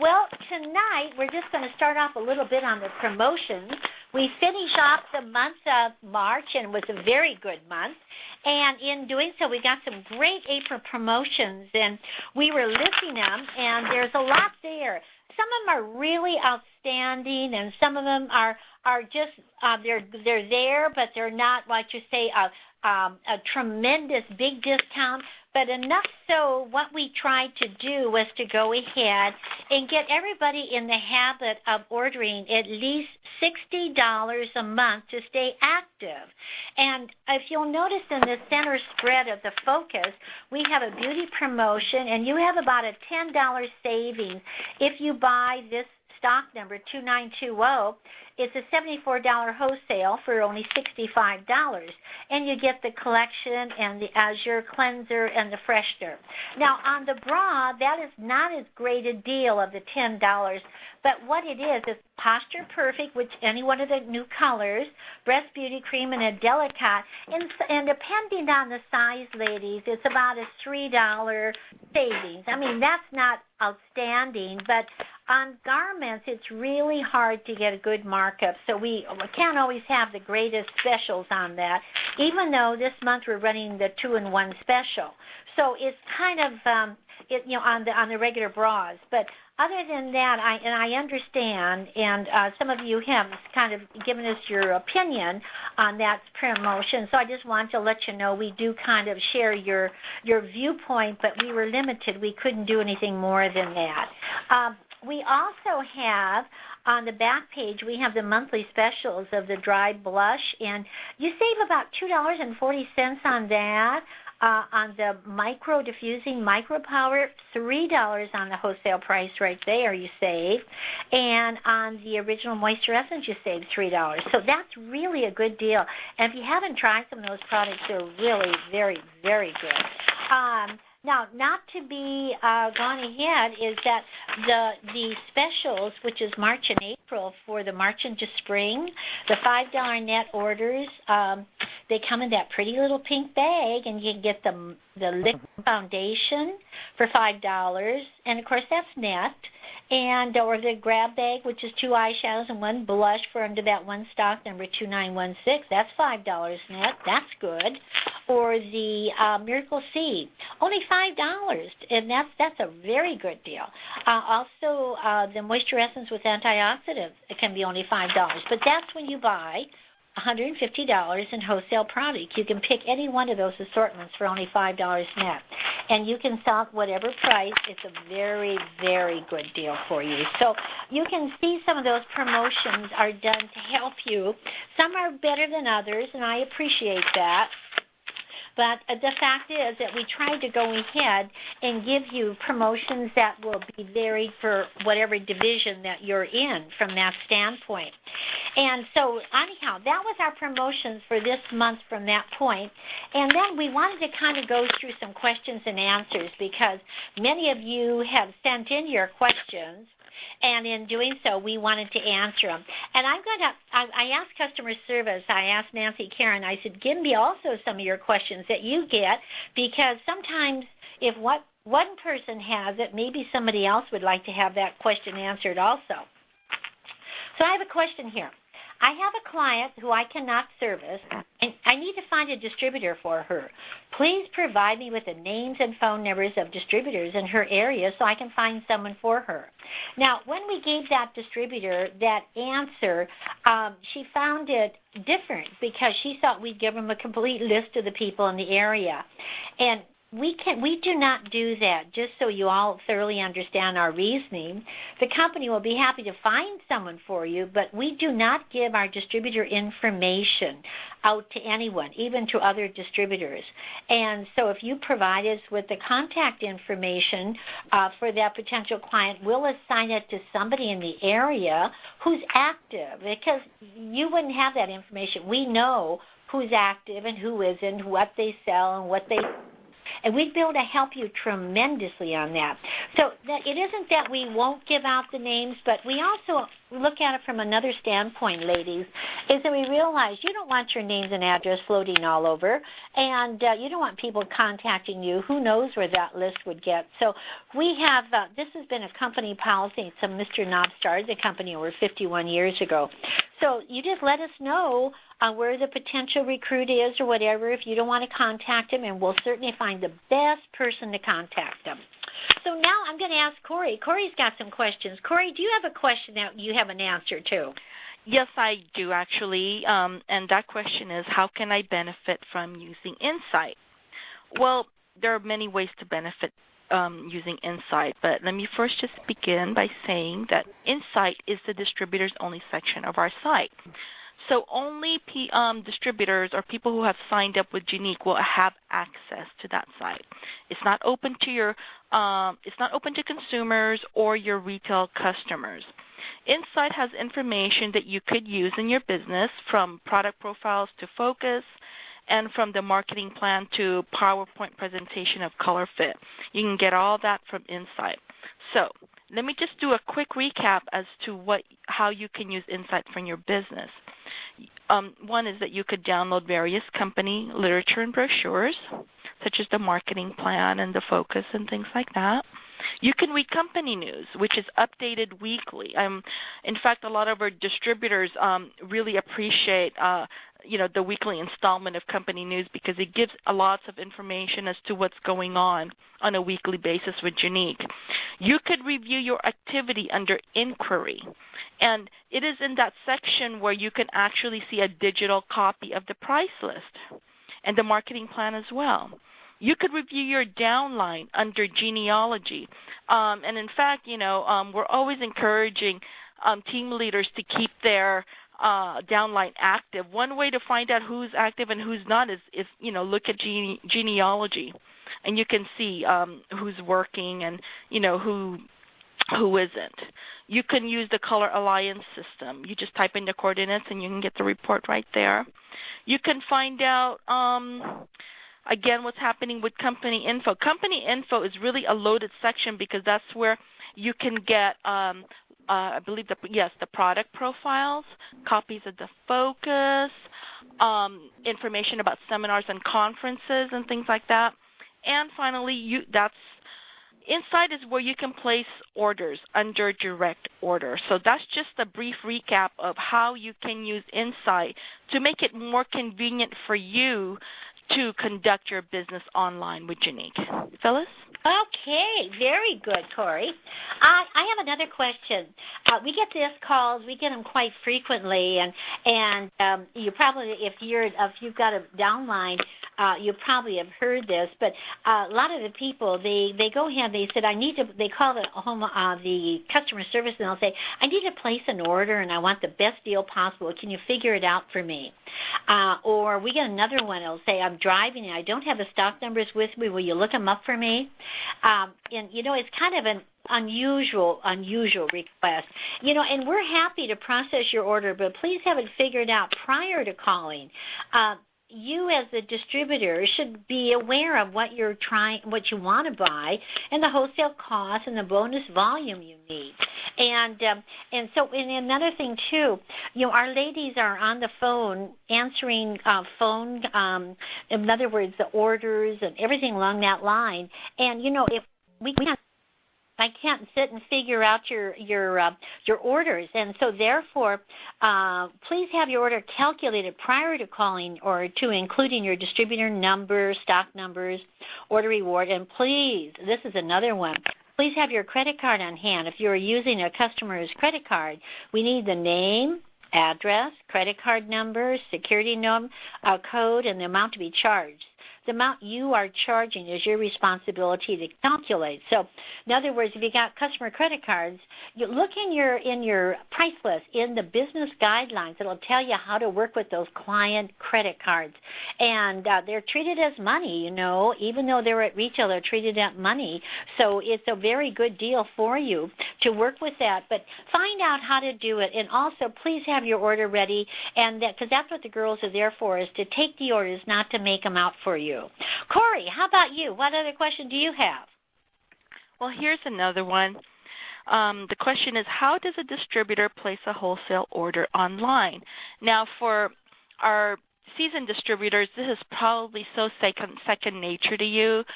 Well, tonight we're just going to start off a little bit on the promotions. We finish off the month of March, and it was a very good month. And in doing so, we got some great April promotions, and we were listing them, and there's a lot there. Some of them are really outstanding, and some of them are just they're there, but they're not, like you say, a tremendous big discount. But enough so what we tried to do was to go ahead and get everybody in the habit of ordering at least $60 a month to stay active. And if you'll notice in the center spread of the focus, we have a beauty promotion, and you have about a $10 savings if you buy this stock number 2920. It's a $74 wholesale for only $65, and you get the collection and the Azure cleanser and the freshener. Now, on the bra, that is not as great a deal of the $10, but what it is Posture Perfect, which any one of the new colors, Breast Beauty Cream, and a Delicate, and depending on the size, ladies, it's about a $3 savings. I mean, that's not outstanding, but on garments, it's really hard to get a good markup, so we can't always have the greatest specials on that, even though this month we're running the 2-in-1 special. So it's kind of, on the regular bras. But other than that, I understand, and some of you have kind of given us your opinion on that promotion, so I just want to let you know we do kind of share your viewpoint, but we were limited. We couldn't do anything more than that. We also have, on the back page, we have the monthly specials of the dry blush, and you save about $2.40 on that. On the micro diffusing micro power, $3 on the wholesale price right there you save, and on the original moisture essence you save $3. So that's really a good deal. And if you haven't tried some of those products, they're really very, very good. Now, not to be gone ahead is that the specials, which is March and April for the March into Spring, the $5 net orders, they come in that pretty little pink bag, and you can get the liquid foundation for $5, and of course that's net, and or the grab bag, which is 2 eyeshadows and 1 blush for under that one stock number 2916. That's $5 net. That's good. Or the Miracle Seed, only $5, and that's a very good deal. Also, the Moisture Essence with antioxidants, it can be only $5, but that's when you buy $150 in wholesale product. You can pick any one of those assortments for only $5 net, and you can sell at whatever price. It's a very, very good deal for you. So you can see some of those promotions are done to help you. Some are better than others, and I appreciate that. But the fact is that we tried to go ahead and give you promotions that will be varied for whatever division that you're in from that standpoint. And so, anyhow, that was our promotions for this month from that point. And then we wanted to kind of go through some questions and answers because many of you have sent in your questions. And in doing so, we wanted to answer them. And I asked customer service, I asked Nancy Karen, I said, give me also some of your questions that you get, because sometimes if one person has it, maybe somebody else would like to have that question answered also. So I have a question here. I have a client who I cannot service, and I need to find a distributor for her. Please provide me with the names and phone numbers of distributors in her area so I can find someone for her. Now, when we gave that distributor that answer, she found it different because she thought we'd give them a complete list of the people in the area. And we do not do that, just so you all thoroughly understand our reasoning. The company will be happy to find someone for you, but we do not give our distributor information out to anyone, even to other distributors. And so if you provide us with the contact information for that potential client, we'll assign it to somebody in the area who's active, because you wouldn't have that information. We know who's active and who isn't, what they sell and what they... And we'd be able to help you tremendously on that. So it isn't that we won't give out the names, but we also look at it from another standpoint, ladies, is that we realize you don't want your names and address floating all over, and you don't want people contacting you. Who knows where that list would get? So we have, this has been a company policy. So Mr. Knob started the company over 51 years ago. So you just let us know where the potential recruit is or whatever if you don't want to contact him, and we'll certainly find the best person to contact them. So now I'm going to ask Corey. Corey's got some questions. Corey, do you have a question that you have an answer to? Yes, I do, actually. And that question is, how can I benefit from using Insight? Well, there are many ways to benefit using Insight, but let me first just begin by saying that Insight is the distributors only section of our site. So only distributors or people who have signed up with Unique will have access to that site. It's not open to your, it's not open to consumers or your retail customers. Insight has information that you could use in your business, from product profiles to focus, and from the marketing plan to PowerPoint presentation of color fit. You can get all that from Insight. So let me just do a quick recap as to how you can use Insight for your business. One is that you could download various company literature and brochures, such as the marketing plan and the focus and things like that. You can read company news, which is updated weekly. In fact, a lot of our distributors really appreciate the weekly installment of company news, because it gives lots of information as to what's going on a weekly basis with Unique. You could review your activity under inquiry, and it is in that section where you can actually see a digital copy of the price list and the marketing plan as well. You could review your downline under genealogy, and in fact, we're always encouraging team leaders to keep their downline active. One way to find out who's active and who's not is look at genealogy, and you can see who's working and who isn't. You can use the Color Alliance system. You just type in the coordinates and you can get the report right there. You can find out again what's happening with company info. Company info is really a loaded section, because that's where you can get I believe the product profiles, copies of the focus, information about seminars and conferences and things like that. And finally, Insight is where you can place orders under direct order. So that's just a brief recap of how you can use Insight to make it more convenient for you to conduct your business online with Unique. Phyllis? Okay, very good, Corey. I have another question. We get these calls. We get them quite frequently, and you probably, if you've got a downline, you probably have heard this. But a lot of the people, they go ahead. They said, they call the customer service, and they'll say, I need to place an order, and I want the best deal possible. Can you figure it out for me? Or we get another one. It'll say, I'm driving, and I don't have the stock numbers with me. Will you look them up for me? And it's kind of an unusual request. And we're happy to process your order, but please have it figured out prior to calling. You as a distributor should be aware of what you want to buy, and the wholesale cost and the bonus volume you need. And another thing too, our ladies are on the phone answering phone. In other words, the orders and everything along that line. And if we can't. I can't sit and figure out your orders, and so therefore, please have your order calculated prior to calling or to including your distributor number, stock numbers, order reward, and please, this is another one. Please have your credit card on hand. If you're using a customer's credit card, we need the name, address, credit card number, security number, code, and the amount to be charged. The amount you are charging is your responsibility to calculate. So, in other words, if you got customer credit cards, you look in your price list in the business guidelines. It'll tell you how to work with those client credit cards, and they're treated as money. Even though they're at retail, they're treated as money. So it's a very good deal for you to work with that. But find out how to do it, and also please have your order ready, and because that's what the girls are there for, is to take the orders, not to make them out for you. Corey, how about you? What other question do you have? Well, here's another one. The question is, how does a distributor place a wholesale order online? Now, for our seasoned distributors, this is probably so second nature to you.